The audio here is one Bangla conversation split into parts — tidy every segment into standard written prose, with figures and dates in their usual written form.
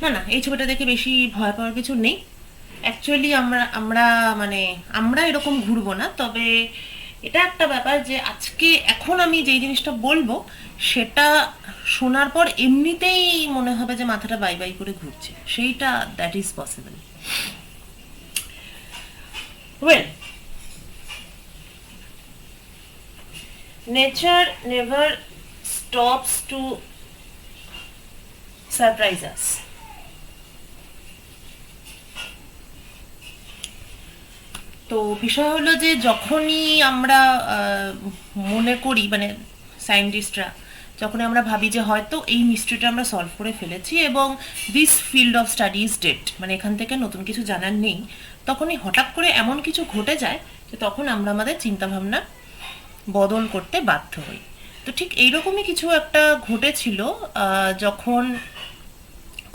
না না, এই ছবিটা দেখে বেশি ভয় পাওয়ার কিছু নেই। অ্যাকচুয়ালি আমরা আমরা মানে আমরা এরকম ঘুরবো না, তবে এটা একটা ব্যাপার যে আজকে এখন আমি যেই জিনিসটা বলবো সেটা শোনার পর এমনিতেই মনে হবে যে মাথাটা বাই বাই করে ঘুরছে, সেইটা that is possible. Well, nature never stops to surprise us. তো বিষয় হলো যে যখনই আমরা মনে করি, মানে সায়েন্টিস্টরা যখন আমরা ভাবি যে হয়তো এই মিস্ট্রিটা আমরা সলভ করে ফেলেছি এবং this field of study is dead, মানে এখান থেকে নতুন কিছু জানার নেই, তখনই হঠাৎ করে এমন কিছু ঘটে যায় যে তখন আমরা আমাদের চিন্তাভাবনা বদল করতে বাধ্য হই। তো ঠিক এইরকমই কিছু একটা ঘটেছিল যখন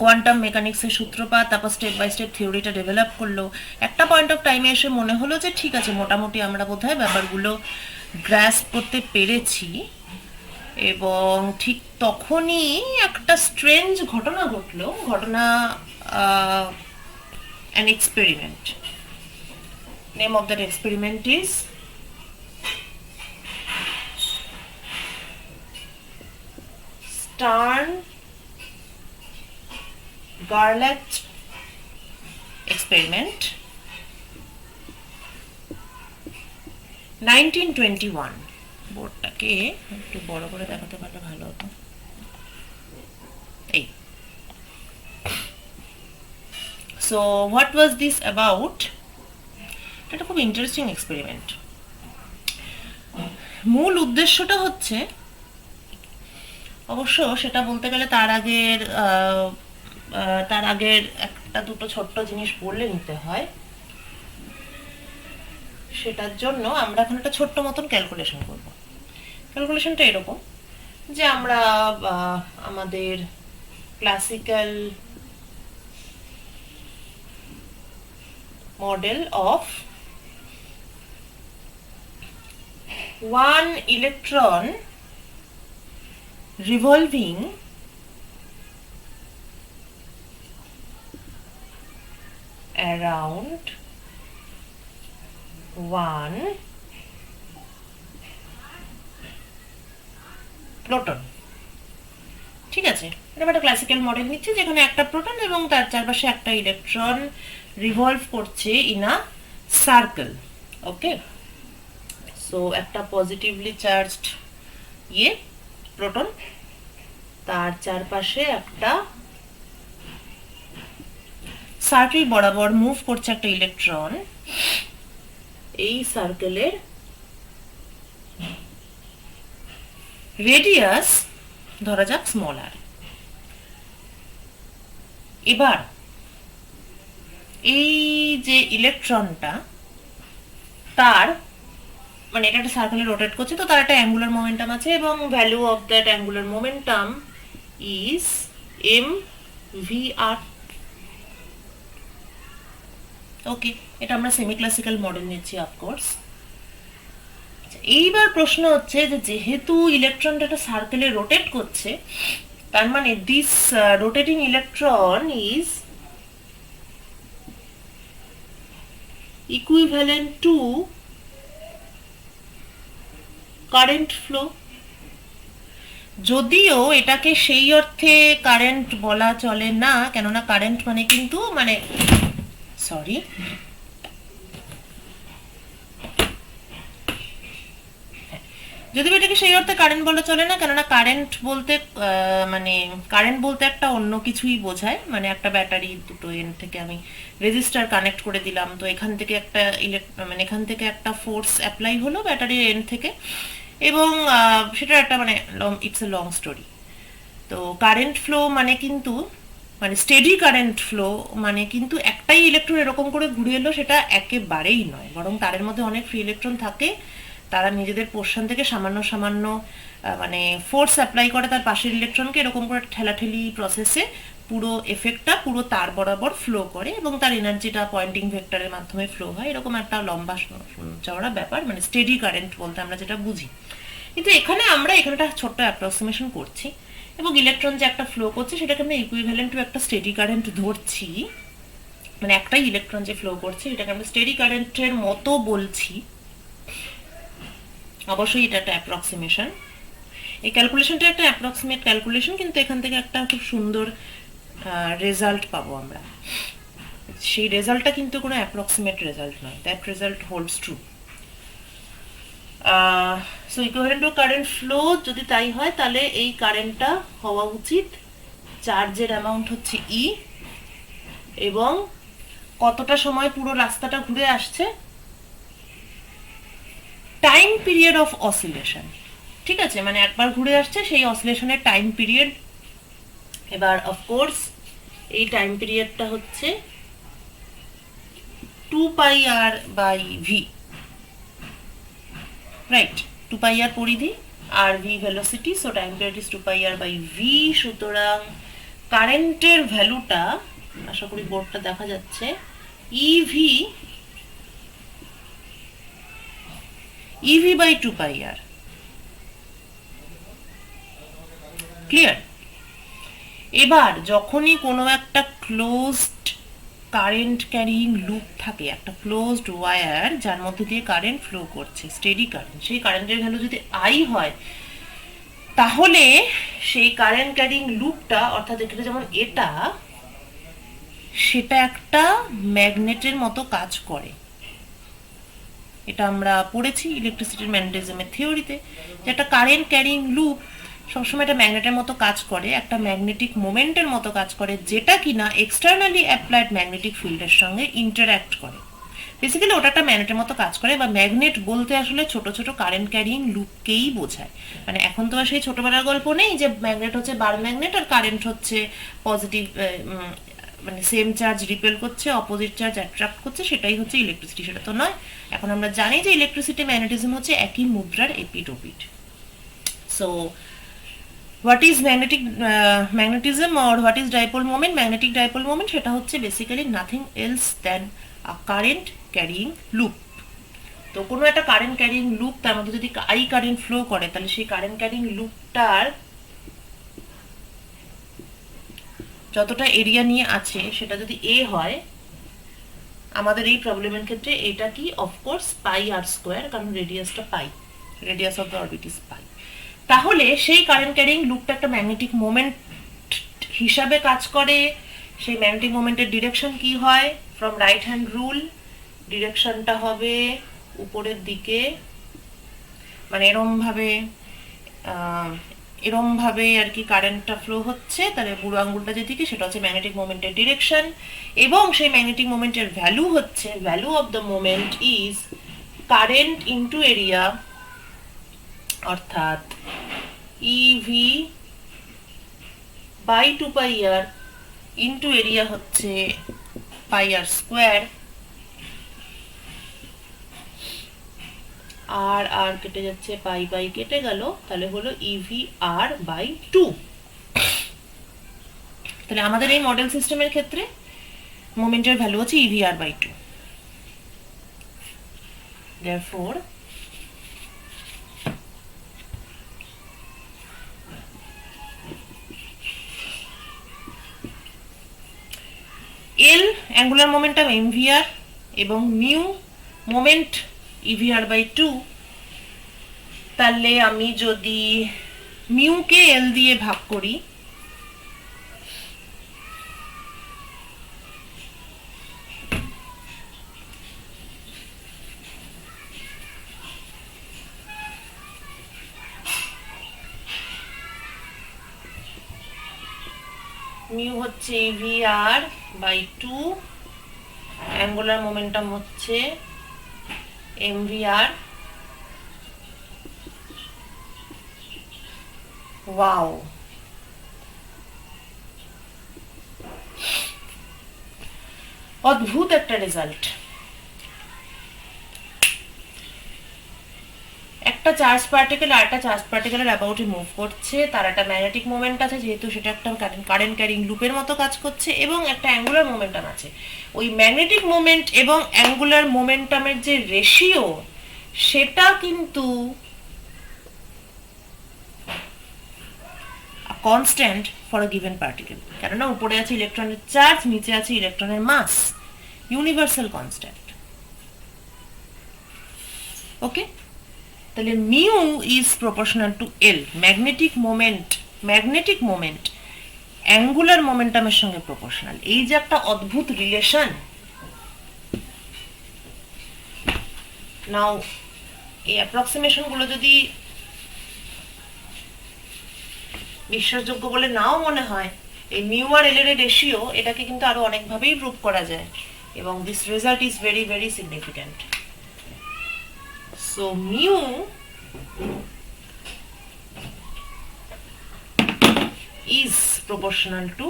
কোয়ান্টাম মেকানিক্সের সূত্রপাত, তারপর স্টেপ বাই স্টেপ থিওরিটা ডেভেলপ করলো। একটা পয়েন্ট অফ টাইমে এসে মনে হলো যে ঠিক আছে, মোটামুটি আমরা বোধহয় ব্যাপারগুলো গ্রাস্প করতে পেরেছি। এবং ঠিক তখনই একটা স্ট্রেঞ্জ ঘটনা ঘটলো, ঘটনা an experiment. Name of that experiment is Stern-Gerlach experiment, 1921। বোর্ডটাকে একটু বড় করে দেখাতে পারলে ভালো হতো। এই, so what was this about? এটা খুব ইন্টারেস্টিং এক্সপেরিমেন্ট। মূল উদ্দেশ্যটা হচ্ছে, অবশ্য সেটা বলতে গেলে তার আগের একটা দুটো ছোট্ট জিনিস বলে নিতে হয়। সেটার জন্য আমরা এখন একটা ছোট্ট মতন ক্যালকুলেশন করব। ক্যালকুলেশনটা এরকম যে আমরা আমাদের classical model of one electron revolving around one proton। ঠিক আছে, এটা একটা ক্লাসিক্যাল মডেল নিচ্ছে যেখানে একটা প্রোটন এবং তার চারপাশে একটা ইলেকট্রন রিভলভ করছে in a circle. Okay, so একটা পজিটিভলি চার্জড প্রোটন, তার চারপাশে একটা সার্কেল বরাবর মুভ করছে একটা ইলেকট্রন। এই সার্কেলের রেডিয়াস ধরা যাক স্মল আর। এবার এই যে ইলেকট্রনটা, তার মানে এটা একটা সার্কেলে রোটেট করছে, তো তার একটা অ্যাঙ্গুলার মোমেন্টাম আছে এবং value of that angular momentum is mvr। ওকে, এটা আমরা সেমি ক্লাসিক্যাল মডেল নিচ্ছি অফকোর্স। এইবার প্রশ্ন হচ্ছে যে যেহেতু ইলেকট্রনটা একটা সার্কেলে রোটেট করছে, তার মানে this rotating electron is equivalent to current flow. যদিও এটাকে সেই অর্থে কারেন্ট বলা চলে না, কেননা কারেন্ট মানে কিন্তু সরি, যদিও এটাকে সেই অর্থে কারেন্ট বলা চলে না, কেননা কারেন্ট বলতে একটা অন্য কিছুই বোঝায়। মানে একটা ব্যাটারি দুটো এন্ড থেকে আমি রেজিস্টার কানেক্ট করে দিলাম, তো এখান থেকে একটা ফোর্স অ্যাপ্লাই হলো ব্যাটারির এন্ড থেকে, এবং সেটা একটা ইটস এ লং স্টোরি। তো কারেন্ট ফ্লো কিন্তু স্টেডি কারেন্ট ফ্লো কিন্তু একটাই ইলেকট্রন এরকম করে ঘুরে এলো সেটা একেবারেই নয়, বরং তারের মধ্যে অনেক ফ্রি ইলেকট্রন থাকে, তারা নিজেদের পোর্শন থেকে সামান্য সামান্য ফোর্স অ্যাপ্লাই করে তার পাশের ইলেকট্রনকে, এরকম করে ঠেলাঠেলি প্রসেসে পুরো এফেক্টটা পুরো তার বরাবর ফ্লো করে এবং তার এনার্জিটা পয়েন্টিং ভেক্টরের মাধ্যমে ফ্লো হয়। এরকম একটা লম্বা চওড়া ব্যাপার, স্টেডি কারেন্ট বলতে আমরা যেটা বুঝি। কিন্তু এখানে আমরা একটা ছোট্ট অ্যাপ্রক্সিমেশন করছি এবং ইলেকট্রন যে একটা ফ্লো করছে সেটাকে আমরা ইকুইভ্যালেন্ট টু একটা স্টেডি কারেন্ট ধরছি, মানে একটাই ইলেকট্রন যে ফ্লো করছে এটাকে আমরা স্টেডি কারেন্টের মতো বলছি। অবশ্যই এটা একটা অ্যাপ্রক্সিমেশন, এই ক্যালকুলেশনটা একটা অ্যাপ্রক্সিমেট ক্যালকুলেশন, কিন্তু এখান থেকে একটা খুব সুন্দর রেজাল্ট পাবো আমরা। সেই রেজাল্টটা কিন্তু কোনো অ্যাপ্রক্সিমেট রেজাল্ট নয়, that result holds true. So equivalent to current flow যদি তাই হয় তাহলে এই কারেন্টটা হওয়া উচিত, চার্জের অ্যামাউন্ট হচ্ছে ই, এবং কতটা সময় পুরো রাস্তাটা ঘুরে আসছে, টাইম পিরিয়ড অফ অসিলেশন, ঠিক আছে, মানে একবার ঘুরে আসছে সেই অসিলেশনের টাইম পিরিয়ড। এবার অফকোর্স এই টাইম পিরিয়ডটা হচ্ছে 2πr/v, রাইট, 2πr পরিধি আর v velocity, so time period is 2πr/v। সুতরাং কারেন্টের ভ্যালুটা, আশা করি বোর্ডটা দেখা যাচ্ছে, ev/2πr, ক্লিয়ার? এবার যখনই কোনো একটা ক্লোজড কারেন্ট ক্যারিং লুপ থাকে, একটা ক্লোজড ওয়্যার যার মধ্যে দিয়ে কারেন্ট ফ্লো করছে, স্টেডি কারেন্ট, সেই কারেন্টের ভ্যালু যদি আই হয়, তাহলে সেই কারেন্ট ক্যারিং লুপটা, অর্থাৎ এখানে যেমন এটা, সেটা একটা ম্যাগনেটের মতো কাজ করে। এটা আমরা পড়েছি ইলেকট্রিসিটির ম্যাগনেটিজমের থিওরিতে, যে একটা কারেন্ট ক্যারিং লুপ সবসময় একটা ম্যাগনেটের মতো কাজ করে, একটা ম্যাগনেটিক মোমেন্টের মতো কাজ করে, যেটা কিনা এক্সটার্নালি অ্যাপ্লাইড ম্যাগনেটিক ফিল্ডের সঙ্গে ইন্টারঅ্যাক্ট করে। বেসিক্যালি ওটা একটা ম্যাগনেটের মতো কাজ করে, বা ম্যাগনেট বলতে আসলে ছোট ছোট কারেন্ট ক্যারিং লুপকেই বোঝায়। মানে এখন তো আর সেই ছোটবেলার গল্প নেই যে ম্যাগনেট হচ্ছে বার ম্যাগনেট আর কারেন্ট হচ্ছে পজিটিভ, মানে সেম চার্জ রিপেল করছে, অপোজিট চার্জ অ্যাট্রাক্ট করছে, সেটাই হচ্ছে ইলেকট্রিসিটি। সেটা তো নয়। এখন আমরা জানি যে ইলেকট্রিসিটি ম্যাগনেটিজম হচ্ছে একই মুদ্রার এপিট ওপিট। So what is magnetism or what is dipole moment? Magnetic dipole moment সেটা হচ্ছে basically nothing else than a current carrying loop. তো কোনো একটা কারেন্ট ক্যারিং লুপ, তার মধ্যে যদি আই কারেন্ট ফ্লো করে, তাহলে সেই কারেন্ট ক্যারিং লুপটার যতটা এরিয়া নিয়ে আছে সেটা যদি এ হয়, আমাদের এই প্রবলেমের ক্ষেত্রে এটা কি, অফকোর্স পাই আর স্কোয়ার, কারণ রেডিয়াসটা pi, radius of the orbit is pi. তাহলে সেই কারেন্ট ক্যারিং লুপটা একটা ম্যাগনেটিক মোমেন্ট হিসাবে কাজ করে। সেই ম্যাগনেটিক মোমেন্টের ডিরেকশন কি হয়, ফ্রম রাইট হ্যান্ড রুল ডিরেকশনটা হবে উপরের দিকে, মানে এরমভাবে আর কি কারেন্টটা ফ্লো হচ্ছে, তাহলে বুড়ো আঙ্গুলটা যেদিকে সেটা হচ্ছে ম্যাগনেটিক মোমেন্টের ডিরেকশন, এবং সেই ম্যাগনেটিক মোমেন্টের ভ্যালু হচ্ছে, value of the moment is current into area, অর্থাৎ ev/2πr ইনটু এরিয়া হচ্ছে πr স্কোয়ার, আর আর কেটে যাচ্ছে, পাই পাই কেটে গেল, তাহলে হলো evr/2। তাহলে আমাদের এই মডেল সিস্টেমের ক্ষেত্রে মোমেন্টের ভ্যালু হচ্ছে evr/2। therefore L angular momentum mvr এবং মিউ মোমেন্ট evr/2, তাহলে আমি যদি মিউকে L দিয়ে ভাগ করি, মিউ হচ্ছে evr/2, অ্যাঙ্গুলার মোমেন্টাম হচ্ছে mvr। ওয়াও, অদ্ভুত একটা রেজাল্ট। একটা চার্জ পার্টিকেল আর একটা চার্জ পার্টিকেলের অ্যাবাউটে মুভ করছে, তার একটা ম্যাগনেটিক মোমেন্ট আছে, যেহেতু সেটা একটা কারেন্ট ক্যারিং লুপের মতো কাজ করছে, এবং একটা অ্যাঙ্গুলার মোমেন্টাম আছে। ওই ম্যাগনেটিক মোমেন্ট এবং অ্যাঙ্গুলার মোমেন্টামের যে রেশিও, সেটা কিন্তু constant for a given particle, কেননা উপরে আছে ইলেকট্রনের চার্জ, নিচে আছে ইলেকট্রনের মাস, ইউনিভার্সাল কনস্ট্যান্ট। ওকে, তাহলে mu is proportional to L. Magnetic moment angular মোমেন্টামের সঙ্গে প্রপোর্শনাল। এই যে একটা অদ্ভুত রিলেশন। নাও এই অ্যাপ্রক্সিমেশন গুলো যদি বিশ্বাসযোগ্য বলে নাও মনে হয়, এই মিউ আর এল এর রেশিও, এটাকে কিন্তু আরো অনেকভাবেই প্রুভ করা যায়, এবং this result is very very significant. So mu is proportional to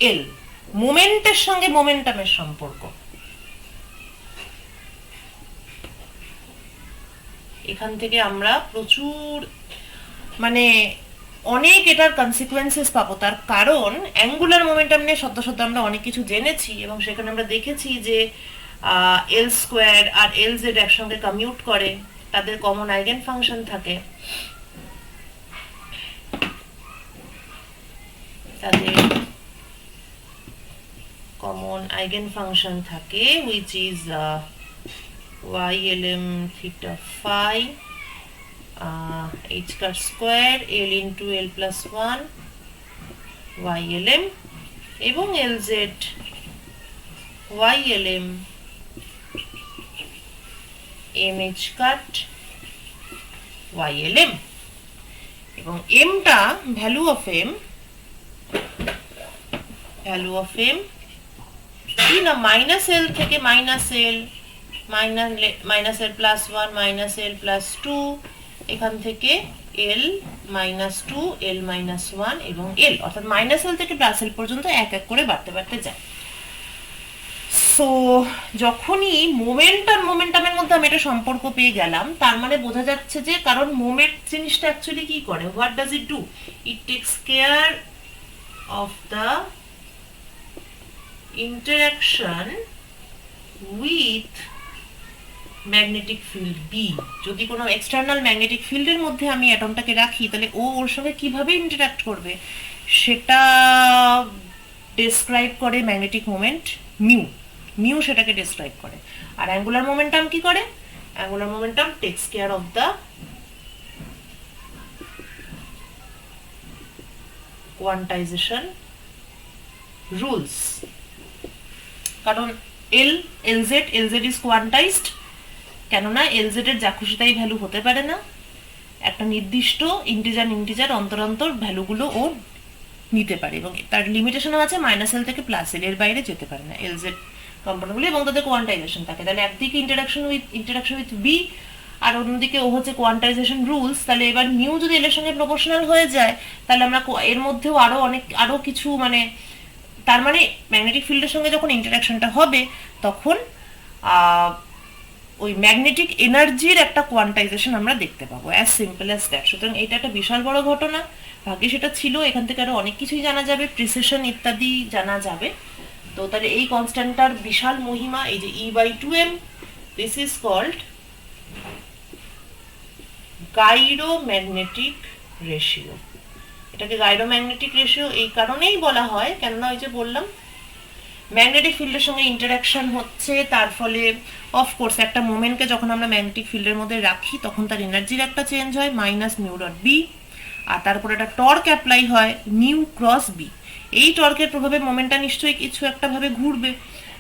L. মোমেন্টের সঙ্গে মোমেন্টামের সম্পর্ক। এখান থেকে আমরা প্রচুর মানে অনেক এটার কনসিকুয়েন্সেস পাবো, তার কারণ অ্যাঙ্গুলার মোমেন্টাম নিয়ে সদ্য সদ্য আমরা অনেক কিছু জেনেছি, এবং সেখানে আমরা দেখেছি যে এল স্কোয়ার আর এল জেড একসঙ্গে কমিউট করে, তাদের কমন আইগেন ফাংশন থাকে, তাদের কমন আইগেন ফাংশন থাকে, which is ylm theta phi h car square l into l plus 1 ylm এবং lz ylm mh cut ylm, এবং mটা ভ্যালু অফ m কি না মাইনাস এল থেকে minus L plus 1 minus L plus 2, এখান থেকে এল মাইনাস 2 এল মাইনাস 1 এবং এল, অর্থাৎ মাইনাস এল থেকে প্লাস এল পর্যন্ত এক এক করে বাড়তে বাড়তে যায়। সো যখনই মোমেন্ট আর মোমেন্টামের মধ্যে আমি একটা সম্পর্ক পেয়ে গেলাম, তার মানে বোঝা যাচ্ছে যে, কারণ মোমেন্ট জিনিসটা অ্যাকচুয়ালি কি করে, what does it do, it takes care of the interaction with magnetic field B. যদি কোনো এক্সটার্নাল ম্যাগনেটিক ফিল্ডের মধ্যে আমি অ্যাটমটাকে রাখি, তাহলে ও ওর সঙ্গে কিভাবে ইন্টারঅ্যাক্ট করবে সেটা ডেসক্রাইব করে ম্যাগনেটিক মোমেন্ট মিউ সেটাকে ডেসক্রাইব করে। আর অ্যাঙ্গুলার মোমেন্টাম কি করে, angular momentum tax care of the quantisation rules. কারণ LZ ইজ কোয়ান্টাইজড, কেননা LZ এর যা খুশি তাই ভ্যালু হতে পারে না, একটা নির্দিষ্ট ইন্টিজার অন্তর অন্তর ভ্যালুগুলো ও নিতে পারে, এবং তার লিমিটেশন আছে মাইনাস এল থেকে প্লাস এল, এর বাইরে যেতে পারে না LZ কম্পোনেন্টগুলো, এবং তাদের কোয়ান্টাইজেশন থাকে। তাহলে একদিকে ইন্টারাকশন উইথ বি, আর অন্যদিকে ও হচ্ছে কোয়ান্টাইজেশন রুলস। তাহলে এবার মিউ যদি এল এর সঙ্গে প্রপোর্শনাল হয়ে যায়, তাহলে আমরা এর মধ্যেও আরো কিছু মানে, তার মানে ম্যাগনেটিক ফিল্ডের সঙ্গে যখন ইন্টারাকশনটা হবে, তখন ওই ম্যাগনেটিক এনার্জির একটা কোয়ান্টাইজেশন আমরা দেখতে পাবো, অ্যাজ সিম্পল অ্যাজ দ্যাট। সুতরাং এটা একটা বিশাল বড় ঘটনা, ভাগ্যে সেটা ছিল। এখান থেকে আরো অনেক কিছুই জানা যাবে, প্রিসিশন ইত্যাদি জানা যাবে। তো তাহলে এই কনস্ট্যান্টটার বিশাল মহিমা, এই যে E/2m, this is called gyromagnetic ratio. এটাকে গাইরোম্যাগনেটিক রেশিও এই কারণেই বলা হয়, কেননা ওই যে বললাম ম্যাগনেটিক ফিল্ডের সঙ্গে ইন্টারাকশন হচ্ছে, তার ফলে অফকোর্স একটা মোমেন্টকে যখন আমরা ম্যাগনেটিক ফিল্ডের মধ্যে রাখি, তখন তার এনার্জির একটা চেঞ্জ হয়, মাইনাস মিউ ডট বি, আর তারপর একটা টর্ক অ্যাপ্লাই হয় মিউ ক্রস বি। এই টর্কের প্রভাবে মোমেন্টটা নিশ্চয়ই কিছু একটা ভাবে ঘুরবে।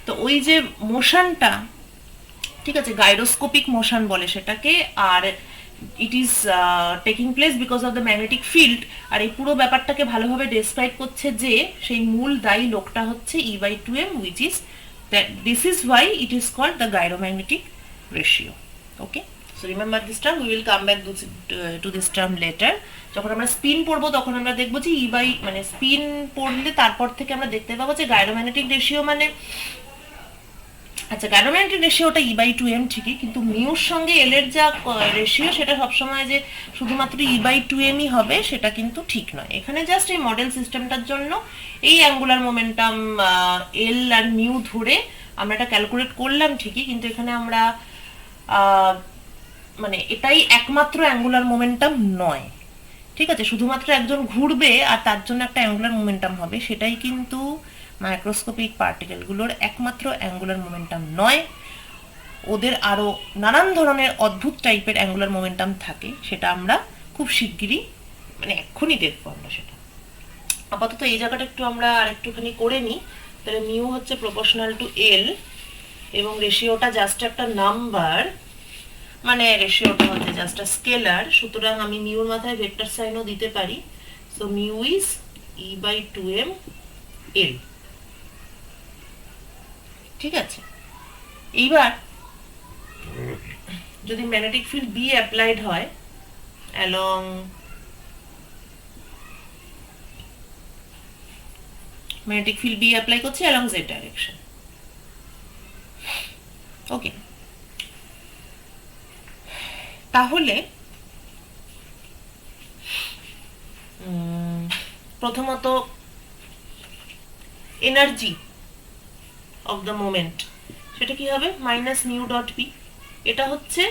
তো ওই যে মোশনটা, ঠিক আছে, গাইরোস্কোপিক মোশন বলে সেটাকে, আর it is taking place because of the magnetic field. আর এই পুরো ব্যাপারটাকে ভালোভাবে ডেসক্রাইব করছে যে সেই মূল দায়ী লোকটা হচ্ছে E/2m, which is that this is why it is called the gyromagnetic ratio. Okay, so remember this term, we will come back to this term later. যখন আমরা স্পিন পড়বো তখন আমরা দেখবো যে মানে স্পিন পড়লে তারপর থেকে আমরা দেখতে পাবো যে গাইরোম্যাগনেটিক রেশিও মানে, আচ্ছা গাইরোম্যাগনেটিক রেশিওটা E/2m ঠিকই, কিন্তু মিউর সঙ্গে এল এর যা রেশিও সেটা সবসময় যে শুধুমাত্র E/2mই হবে সেটা কিন্তু ঠিক নয়। এখানে জাস্ট এই মডেল সিস্টেমটার জন্য এই অ্যাঙ্গুলার মোমেন্টাম এল আর মিউ ধরে আমরা এটা ক্যালকুলেট করলাম ঠিকই, কিন্তু এখানে আমরা মানে এটাই একমাত্র অ্যাঙ্গুলার মোমেন্টাম নয়। ঠিক আছে, শুধুমাত্র একজন ঘুরবে আর তার জন্য একটা অ্যাঙ্গুলার মোমেন্টাম হবে, সেটাই কিন্তু মাইক্রোস্কোপিক পার্টিকেলগুলোর একমাত্র অ্যাঙ্গুলার মোমেন্টাম নয়। ওদের আরও নানান ধরনের অদ্ভুত টাইপের অ্যাঙ্গুলার মোমেন্টাম থাকে, সেটা আমরা খুব শিগগিরই মানে এক্ষুনি দেখবো আমরা সেটা। আপাতত এই জায়গাটা একটু আমরা আরেকটুখানি করে নিই। তাহলে মিউ হচ্ছে প্রপোর্শনাল টু এল, এবং রেশিওটা জাস্ট একটা নাম্বার, মানে রেশিওটা হচ্ছে জাস্ট আ স্কেলার, সুতরাং আমি মিউর মাথায় ভেক্টর সাইনও দিতে পারি। So mu is E/2m L। ঠিক আছে, এইবার যদি ম্যাগনেটিক ফিল্ড বি অ্যাপ্লাইড হয় along magnetic field B apply করছি অ্যালং জেড ডাইরেকশন। ওকে, তাহলে প্রথমত এনার্জি অফ দ্য মোমেন্ট সেটা কি হবে, মাইনাস মিউ ডট পি। এটা হচ্ছে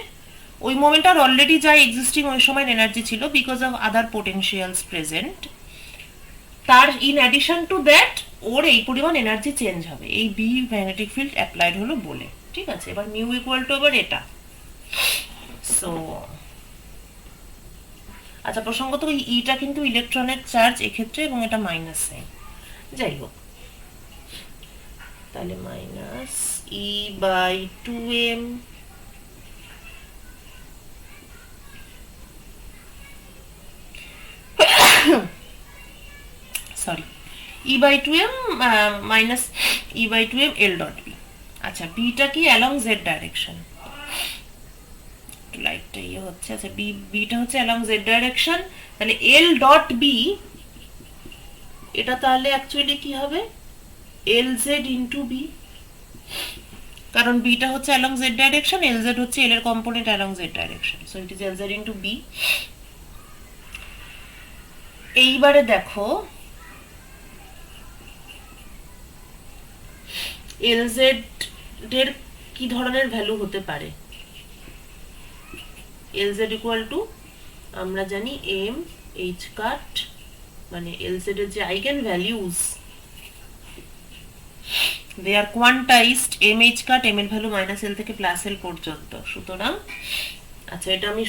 ওই মোমেন্টার অলরেডি যা এক্সিস্টিং ওই সময় এনার্জি ছিল বিকজ অফ আদার পোটেনশিয়ালস প্রেজেন্ট, তার ইন অ্যাডিশন টু দ্যাট ওর এই পরিমাণ এনার্জি চেঞ্জ হবে এই বি ম্যাগনেটিক ফিল্ড অ্যাপ্লাইড হলো বলে। ঠিক আছে, এবার মিউ ইকুয়াল টু আবার এটা। সো আচ্ছা, প্রসঙ্গত ওই ইটা কিন্তু ইলেকট্রনের চার্জ এক্ষেত্রে, এবং এটা মাইনাস সাইন, যাই হোক। তাহলে minus E/2m sorry E/2m minus E/2m L dot B. আচ্ছা, বিটা কি অ্যালং জেড ডাইরেকশন, লাইটটা ইয়ে হচ্ছে। আচ্ছা, বিটা হচ্ছে অ্যালং জেড ডাইরেকশন, তাহলে L ডট বি এটা তাহলে অ্যাকচুয়ালি কি হবে, LZ ইন্টু বি, কারণ বিটা হচ্ছে অ্যালং জেড ডাইরেকশন, LZ হচ্ছে L এর component along Z direction, so it is LZ into B. এইবারে দেখো LZ এর কি ধরনের ভ্যালু হতে পারে। LZ ইকুয়াল টু আমরা জানি m h কাট, মানে LZ এর যে eigen values they are quantized m h cut, m এর ভ্যালু মাইনাস l থেকে প্লাস l পর্যন্ত। সুতরাং আচ্ছা, এটা আমি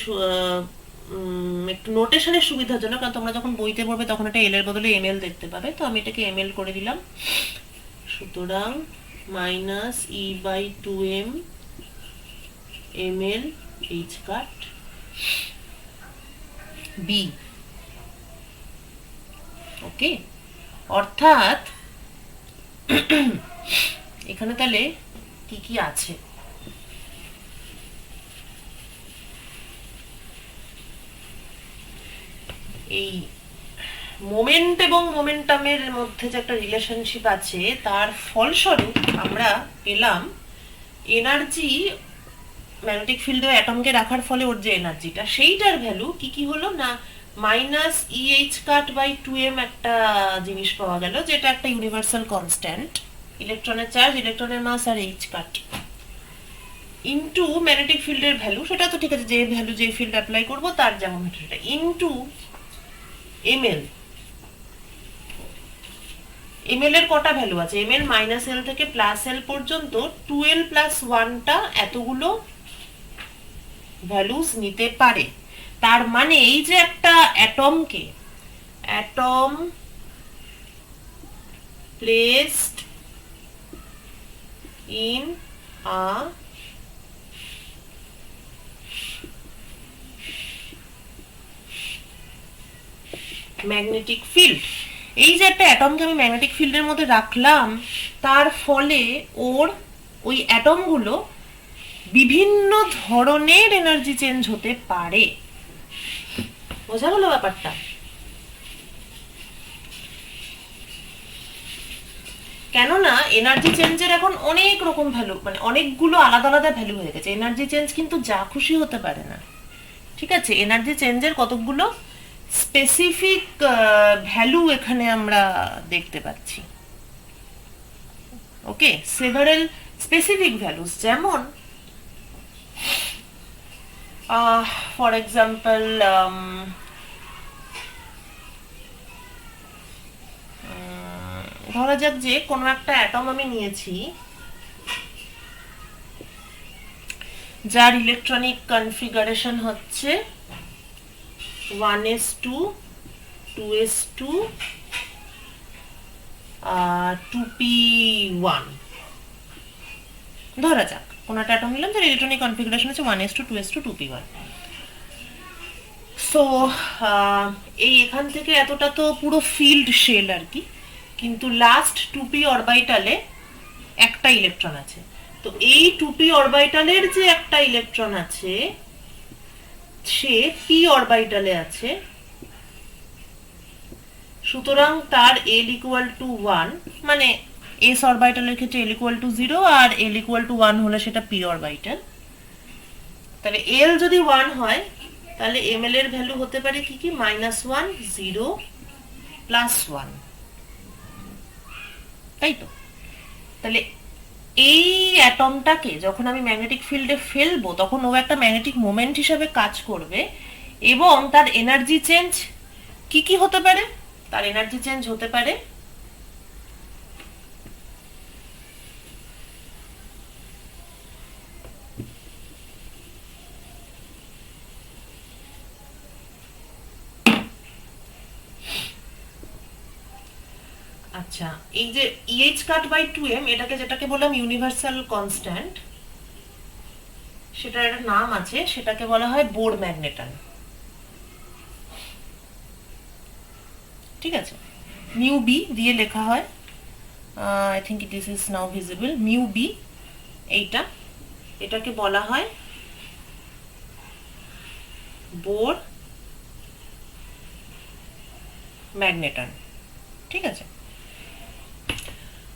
একটু নোটেশনের সুবিধার জন্য, কারণ তোমরা যখন বইতে পড়বে তখন এটা এল এর বদলে ml দেখতে পাবে, তো আমি এটাকে ml করে দিলাম। সুতরাং মাইনাস E/2m ml h কাট বি। ওকে, অর্থাৎ এখানে তাহলে কি কি আছে, এই মোমেন্ট এবং মোমেন্টামের মধ্যে যে একটা রিলেশনশিপ আছে, তার ফলস্বরূপ আমরা পেলাম এনার্জি ম্যাগনেটিক ফিল্ডে অ্যাটমকে রাখার ফলে ওর যে এনার্জিটা, সেইটার ভ্যালু কি কি হলো না, minus EH cut by 2m একটা জিনিস পাওয়া গেল, যেটা একটা ইউনিভার্সাল কনস্ট্যান্ট, ইলেকট্রনের চার্জ, ইলেকট্রনের মাস আর H কাট, ইনটু ম্যাগনেটিক ফিল্ডের ভ্যালু, সেটা তো ঠিক আছে, যে ভ্যালু যে ফিল্ড অ্যাপ্লাই করব তার যেমন সেটা, ইনটু ml। ml এর কটা ভ্যালু আছে, ml মাইনাস l থেকে প্লাস l পর্যন্ত 2l প্লাস 1টা এতগুলো ভ্যালুস নিতে পারে। তার মানে এই যে একটা অ্যাটমকে, atom placed in a magnetic field, এই যে একটা অ্যাটমকে আমি ম্যাগনেটিক ফিল্ডের মধ্যে রাখলাম, তার ফলে ওর ওই অ্যাটমগুলো বিভিন্ন ধরনের এনার্জি চেঞ্জ হতে পারে। বোঝা গেল ব্যাপারটা? কেননা এনার্জি চেঞ্জের এখন অনেক রকম ভ্যালু, মানে অনেকগুলো আলাদা আলাদা ভ্যালু হয়ে গেছে। এনার্জি চেঞ্জ কিন্তু যা খুশি হতে পারে না, ঠিক আছে? এনার্জি চেঞ্জের কতগুলো স্পেসিফিক ভ্যালু এখানে আমরা দেখতে পাচ্ছি। ওকে, সেভারেল স্পেসিফিক ভ্যালুস, যেমন ফর এক্সাম্পল ধরা যাক যে কোনো একটা অ্যাটম আমি নিয়েছি যার ইলেকট্রনিক কনফিগারেশন হচ্ছে 1s2 2s2 2p1। ধরা যাক কোনো একটা অ্যাটম নিলাম যার ইলেকট্রনিক কনফিগারেশন হচ্ছে 1s2 2s2 2p1। সো এই এখান থেকে এতটা তো পুরো ফিল্ড শেল আর কি, কিন্তু লাস্ট 2p অরবিটালে একটা ইলেকট্রন আছে। তো এই 2p অরবিটালের যে একটা ইলেকট্রন আছে সে p অরবিটালে আছে, সুতরাং তার l ইকুয়াল টু 1, মানে s অরবিটালের ক্ষেত্রে l ইকুয়াল টু 0 আর l ইকুয়াল টু 1 হলে সেটা p অরবিটাল। তাহলে l যদি 1 হয় তাহলে ml এর ভ্যালু হতে পারে কি কি, -1 0 +1, তাই তো? তাহলে এই অ্যাটমটাকে যখন আমি ম্যাগনেটিক ফিল্ডে ফেলবো তখন ও একটা ম্যাগনেটিক মোমেন্ট হিসাবে কাজ করবে, এবং তার এনার্জি চেঞ্জ কি কি হতে পারে? তার এনার্জি চেঞ্জ হতে পারে আচ্ছা, এই যে EH কাট বাই 2m, এটাকে যেটাকে বললাম ইউনিভার্সাল কনস্ট্যান্ট, সেটার একটা নাম আছে, সেটাকে বলা হয় বোর ম্যাগনেটন। ঠিক আছে, মিউ বি দিয়ে লেখা হয়, I think this is now visible, mu B এইটা, এটাকে বলা হয় বোর ম্যাগনেটন। ঠিক আছে,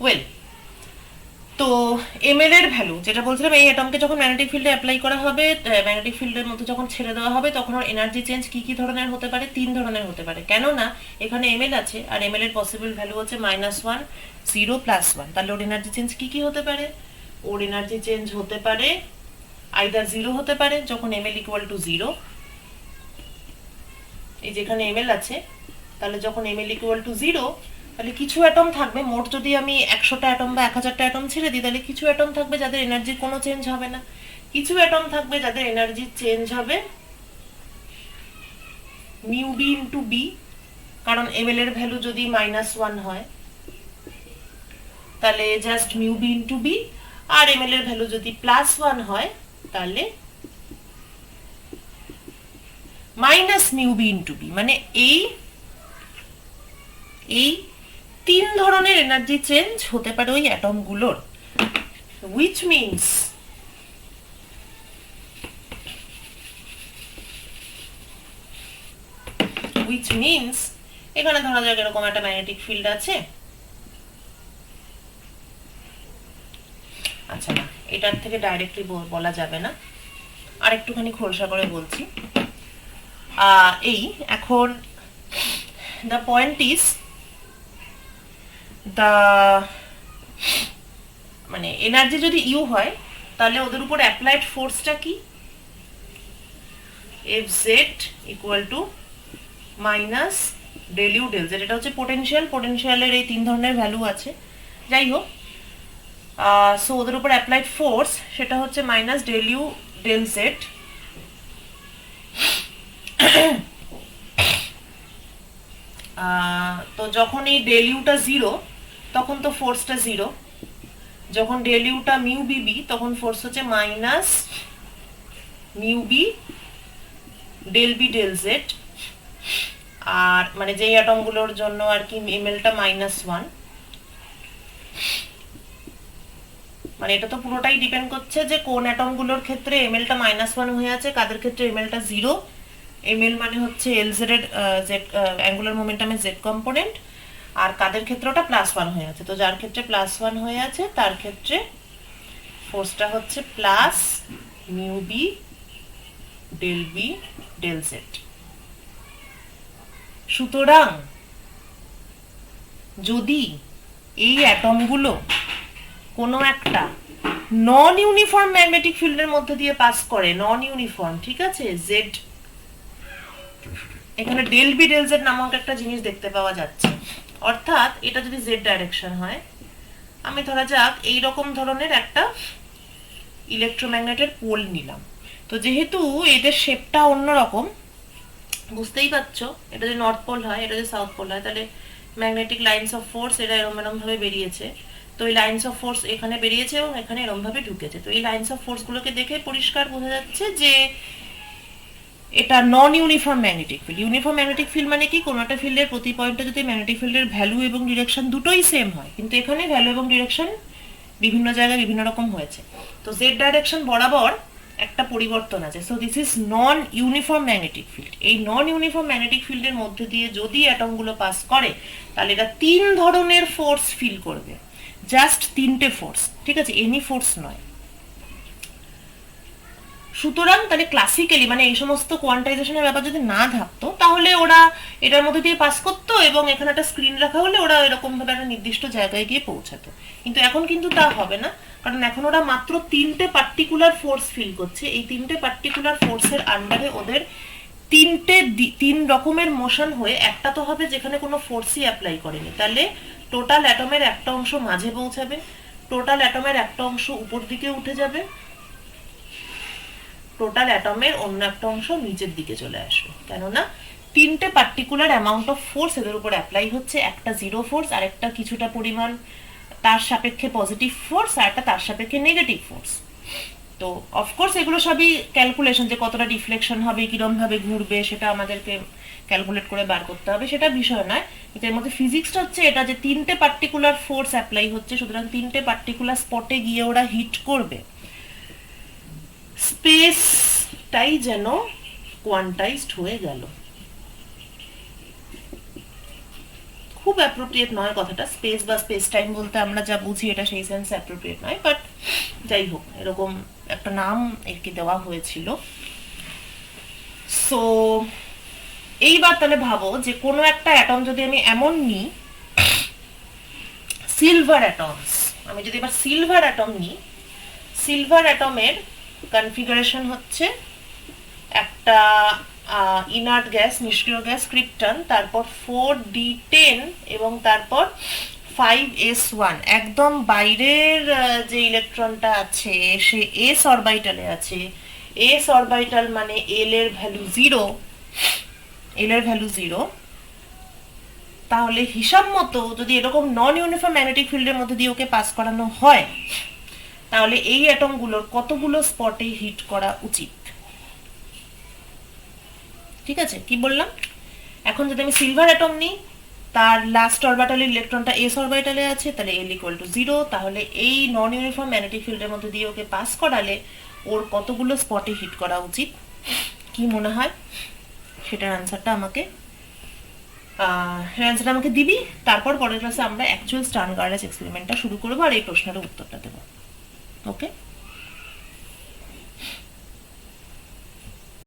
ওয়েল, তো ml এর ভ্যালু যেটা বলছিলাম, এই অ্যাটমকে যখন ম্যাগনেটিক ফিল্ডে অ্যাপ্লাই করা হবে, ম্যাগনেটিক ফিল্ডের মধ্যে যখন ছেড়ে দেওয়া হবে, তখন ওর এনার্জি চেঞ্জ কি কি ধরনের হতে পারে? 3 ধরনের হতে পারে, কেননা এখানে ml আছে আর ml এর পসিবল ভ্যালু হচ্ছে -1 0 +1। তাহলে ওর এনার্জি চেঞ্জ কি কি হতে পারে? ওর এনার্জি চেঞ্জ হতে পারে আইদার 0 হতে পারে যখন ml ইকুয়াল টু 0, এই যেখানে ml আছে, তাহলে যখন ml ইকুয়াল টু 0, তাহলে কিছু অ্যাটম থাকবে, মোট যদি আমি 100টা অ্যাটম বা 1000টা অ্যাটম ছেড়ে দিই, তাহলে কিছু অ্যাটম থাকবে যাদের এনার্জির কোনো চেঞ্জ হবে না, কিছু অ্যাটম থাকবে যাদের এনার্জি চেঞ্জ হবে মিউ বি ইন্টু বি, কারণ ml এর ভ্যালু যদি -1 হয় তাহলে just mu B into B, আর ml এর ভ্যালু যদি +1 হয় তাহলে minus mu B into B. মানে এই 3 ধরনের এনার্জি চেঞ্জ হতে পারে ওই অ্যাটমগুলোর, which means এখানে ধরা যাক এরকম একটা ম্যাগনেটিক ফিল্ড আছে, আচ্ছা না, এটার থেকে ডাইরেক্টলি বলা যাবে না, আর একটুখানি খোলসা করে বলছি। এই এখন দ্য পয়েন্ট ইজ, মানে এনার্জি যদি ইউ হয় তাহলে ওদের উপর অ্যাপ্লাইড ফোর্সটা কি? Fz equal to minus del U del Z. এটা হচ্ছে পোটেনশিয়াল, পোটেনশিয়ালের এই 3 ধরনের ভ্যালু আছে, যাই হোক। সো ওদের উপর অ্যাপ্লাইড ফোর্স সেটা হচ্ছে minus del U del Z. তো যখন এই ডেল ইউটা 0 তখন তো ফোর্সটা 0, যখন ডেল ইউটা মিউ বিবি তখন ফোর্স হচ্ছে minus mu B del B del z. আর মানে যেই অ্যাটমগুলোর জন্য আর কি mlটা -1, মানে এটা তো পুরোটাই ডিপেন্ড করছে যে কোন অ্যাটমগুলোর ক্ষেত্রে mlটা -1 হয়ে আছে, কাদের ক্ষেত্রে mlটা 0। ml মানে হচ্ছে lz এর জেড অ্যাঙ্গুলার মোমেন্টামের জেড কম্পোনেন্ট, আর কাদের ক্ষেত্রে ওটা +1 হয়ে আছে। তো যার ক্ষেত্রে +1 হয়ে আছে তার ক্ষেত্রে ফোর্সটা হচ্ছে plus mu B del B del Z. সুতরাং যদি এই অ্যাটমগুলো কোনো একটা নন ইউনিফর্ম ম্যাগনেটিক ফিল্ডের মধ্যে দিয়ে পাস করে, নন ইউনিফর্ম, ঠিক আছে, জেড, এখানে ডেল বি ডেল জেড নামক একটা জিনিস দেখতে পাওয়া যাচ্ছে অর্থাৎ এটা যদি জেড ডাইরেকশন হয়, আমি ধরা যাক এইরকম ধরনের একটা ইলেকট্রোম্যাগনেটের পোল নিলাম। তো যেহেতু এদের শেপটা অন্যরকম, বুঝতেই পারছো, এটা যদি নর্থ পোল হয়, এটা যদি সাউথ পোল হয়, তাহলে ম্যাগনেটিক লাইন্স অফ ফোর্স এরা এরম এরম ভাবে বেরিয়েছে। তো এই লাইন্স অফ ফোর্স এখানে বেরিয়েছে এবং এখানে এরম ভাবে ঢুকেছে। তো এই লাইন্স অফ ফোর্স গুলোকে দেখে পরিষ্কার বোঝা যাচ্ছে যে এটা non uniform magnetic field. Uniform magnetic field মানে কি, কোনো একটা ফিল্ডের প্রতি পয়েন্টে যদি ম্যাগনেটিক ফিল্ডের ভ্যালু এবং ডিরেকশন দুটোই সেম হয়, কিন্তু এখানে ভ্যালু এবং ডিরেকশন বিভিন্ন জায়গায় বিভিন্ন রকম হয়েছে। তো জেড ডাইরেকশন বরাবর একটা পরিবর্তন আছে। So this is non uniform magnetic field. এই নন ইউনিফর্ম ম্যাগনেটিক ফিল্ডের মধ্যে দিয়ে যদি অ্যাটমগুলো পাস করে, তাহলে এটা তিন ধরনের ফোর্স ফিল করবে, জাস্ট তিনটে ফোর্স, ঠিক আছে, এনি ফোর্স নয়। সুতরাং তাহলে ক্লাসিক্যালি মানে এই সমস্ত কোয়ান্টাইজেশনের ব্যাপার যদি না থাকতো, তাহলে ওরা এটার মধ্যে দিয়ে পাস করতো এবং এখানে একটা স্ক্রিন রাখা হলে ওরা এরকম ভাবে একটা নির্দিষ্ট জায়গায় গিয়ে পৌঁছাতো। কিন্তু এখন কিন্তু তা হবে না, কারণ এখন ওরা মাত্র তিনটে পার্টিকুলার ফোর্স ফিল করছে। এই তিনটে পার্টিকুলার ফোর্সের আন্ডারে ওদের তিন রকমের মোশন হয়ে একটা তো হবে যেখানে কোনো ফোর্সই অ্যাপ্লাই করেনি, তাহলে টোটাল অ্যাটমের একটা অংশ মাঝে পৌঁছাবে, টোটাল অ্যাটমের একটা অংশ উপর দিকে উঠে যাবে, টোটাল অ্যাটমের অন্য একটা অংশ নিচের দিকে চলে আসবে। কেননা তিনটে পার্টিকুলার অ্যামাউন্ট অফ ফোর্স এদের উপর অ্যাপ্লাই হচ্ছে, একটা জিরো ফোর্স, আর একটা কিছুটা পরিমাণ তার সাপেক্ষে পজিটিভ ফোর্স, আর একটা তার সাপেক্ষে নেগেটিভ ফোর্স। তো অফকোর্স এগুলো সবই ক্যালকুলেশন, যে কতটা ডিফ্লেকশন হবে, কিরম ভাবে ঘুরবে, সেটা আমাদেরকে ক্যালকুলেট করে বার করতে হবে, সেটা বিষয় নয়। কিন্তু এর মধ্যে ফিজিক্সটা হচ্ছে এটা যে তিনটে পার্টিকুলার ফোর্স অ্যাপ্লাই হচ্ছে, সুতরাং তিনটে পার্টিকুলার স্পটে গিয়ে ওরা হিট করবে। স্পেসটাই যেন কোয়ান্টাইজড হয়ে গেল। খুব অ্যাপ্রোপ্রিয়েট নয় কথাটা, স্পেস বা স্পেস টাইম বলতে আমরা যা বুঝি এটা সেই সেন্সে অ্যাপ্রোপ্রিয়েট নয়, বাট যাই হোক, এরকম একটা নাম একে দেওয়া হয়েছিল। সো এইবার তাহলে ভাবো যে কোনো একটা অ্যাটম যদি আমি এমন নিই, সিলভার অ্যাটমস, আমি যদি এবার সিলভার অ্যাটম নিই, সিলভার অ্যাটমের কনফিগারেশন হচ্ছে একটা ইনার্ট গ্যাস, নিষ্ক্রিয় গ্যাস ক্রিপ্টন, তারপর 4d10 এবং তারপর 5s1। একদম বাইরের যে ইলেকট্রনটা আছে সে এস অরবিটালে আছে। এস অরবিটাল মানে এল এর ভ্যালু 0, এল এর ভ্যালু 0। তাহলে হিসাব মতো যদি এরকম নন ইউনিফর্ম ম্যাগনেটিক ফিল্ডের মধ্যে দিয়ে ওকে পাস করানো হয়, তাহলে এই অ্যাটমগুলোর কতগুলো স্পটে হিট করা উচিত? ঠিক আছে, কি বললাম? এখন যদি আমি সিলভার অ্যাটম নিই, তার লাস্ট অরবিটালের ইলেকট্রনটা এস অরবিটালে আছে, তাহলে এল ইকুয়াল টু 0। তাহলে এই নন ইউনিফর্ম ম্যাগনেটিক ফিল্ডের মধ্যে দিয়ে ওকে পাস করালে ওর কতগুলো স্পটে হিট করা উচিত? কি মনে হয়? সেটার অ্যান্সারটা আমাকে দিবি। তারপর পরের ক্লাসে আমরা অ্যাকচুয়াল স্টার্ন গার্ডেজ এক্সপেরিমেন্টটা শুরু করবো আর এই প্রশ্নের উত্তরটা দেবো। ওকে।